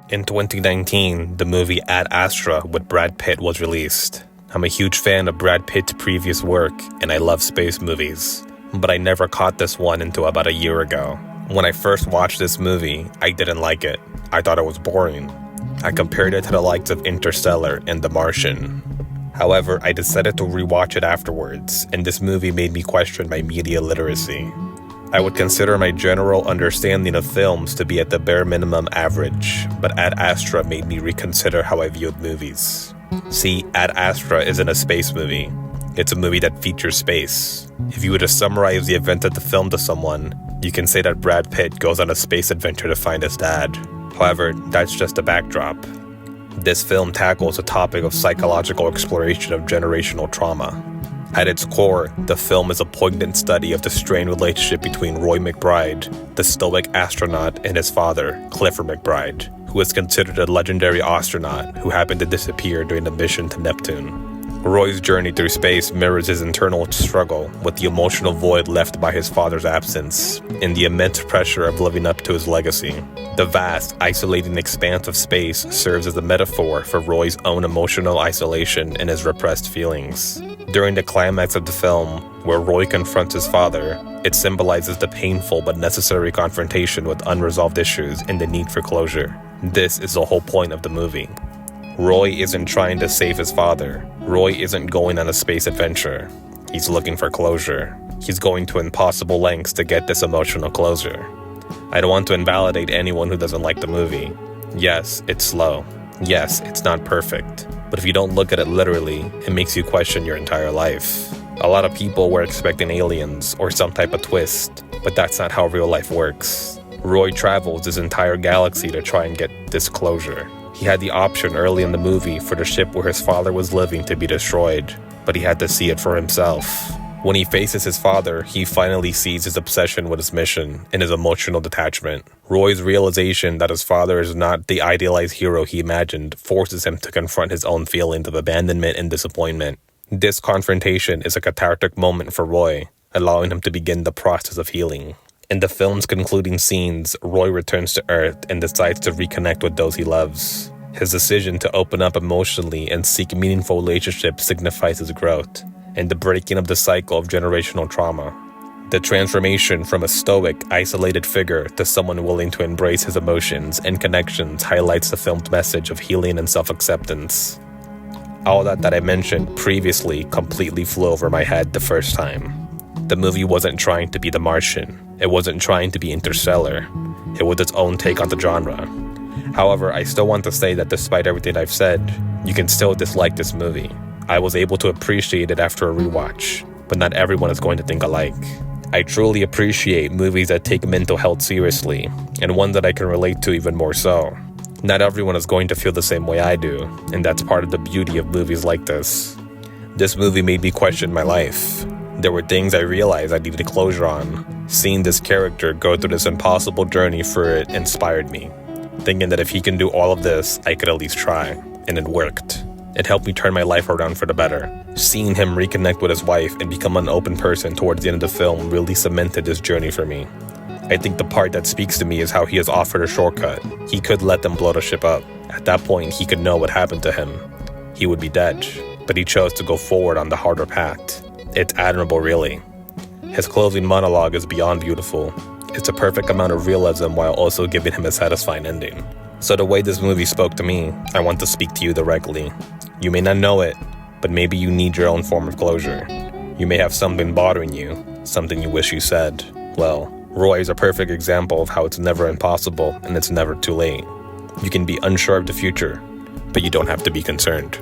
In 2019, the movie Ad Astra with Brad Pitt was released. I'm a huge fan of Brad Pitt's previous work, and I love space movies. But I never caught this one until about a year ago. When I first watched this movie, I didn't like it. I thought it was boring. I compared it to the likes of Interstellar and The Martian. However, I decided to rewatch it afterwards, and this movie made me question my media literacy. I would consider my general understanding of films to be at the bare minimum average, but Ad Astra made me reconsider how I viewed movies. See, Ad Astra isn't a space movie. It's a movie that features space. If you were to summarize the event of the film to someone, you can say that Brad Pitt goes on a space adventure to find his dad. However, that's just a backdrop. This film tackles the topic of psychological exploration of generational trauma. At its core, the film is a poignant study of the strained relationship between Roy McBride, the stoic astronaut, and his father, Clifford McBride, who is considered a legendary astronaut who happened to disappear during the mission to Neptune. Roy's journey through space mirrors his internal struggle with the emotional void left by his father's absence and the immense pressure of living up to his legacy. The vast, isolating expanse of space serves as a metaphor for Roy's own emotional isolation and his repressed feelings. During the climax of the film, where Roy confronts his father, it symbolizes the painful but necessary confrontation with unresolved issues and the need for closure. This is the whole point of the movie. Roy isn't trying to save his father. Roy isn't going on a space adventure. He's looking for closure. He's going to impossible lengths to get this emotional closure. I don't want to invalidate anyone who doesn't like the movie. Yes, it's slow. Yes, it's not perfect. But if you don't look at it literally, it makes you question your entire life. A lot of people were expecting aliens or some type of twist, but that's not how real life works. Roy travels this entire galaxy to try and get this closure. He had the option early in the movie for the ship where his father was living to be destroyed, but he had to see it for himself. When he faces his father, he finally sees his obsession with his mission and his emotional detachment. Roy's realization that his father is not the idealized hero he imagined forces him to confront his own feelings of abandonment and disappointment. This confrontation is a cathartic moment for Roy, allowing him to begin the process of healing. In the film's concluding scenes, Roy returns to Earth and decides to reconnect with those he loves. His decision to open up emotionally and seek meaningful relationships signifies his growth and the breaking of the cycle of generational trauma. The transformation from a stoic, isolated figure to someone willing to embrace his emotions and connections highlights the film's message of healing and self-acceptance. All that I mentioned previously completely flew over my head the first time. The movie wasn't trying to be The Martian. It wasn't trying to be Interstellar. It was its own take on the genre. However, I still want to say that despite everything I've said, you can still dislike this movie. I was able to appreciate it after a rewatch, but not everyone is going to think alike. I truly appreciate movies that take mental health seriously, and one that I can relate to even more so. Not everyone is going to feel the same way I do, and that's part of the beauty of movies like this. This movie made me question my life. There were things I realized I needed closure on. Seeing this character go through this impossible journey for it inspired me, thinking that if he can do all of this, I could at least try, and it worked. It helped me turn my life around for the better. Seeing him reconnect with his wife and become an open person towards the end of the film really cemented this journey for me. I think the part that speaks to me is how he has offered a shortcut. He could let them blow the ship up. At that point, he could know what happened to him. He would be dead, but he chose to go forward on the harder path. It's admirable, really. His closing monologue is beyond beautiful. It's a perfect amount of realism while also giving him a satisfying ending. So the way this movie spoke to me, I want to speak to you directly. You may not know it, but maybe you need your own form of closure. You may have something bothering you, something you wish you said. Well, Roy is a perfect example of how it's never impossible and it's never too late. You can be unsure of the future, but you don't have to be concerned.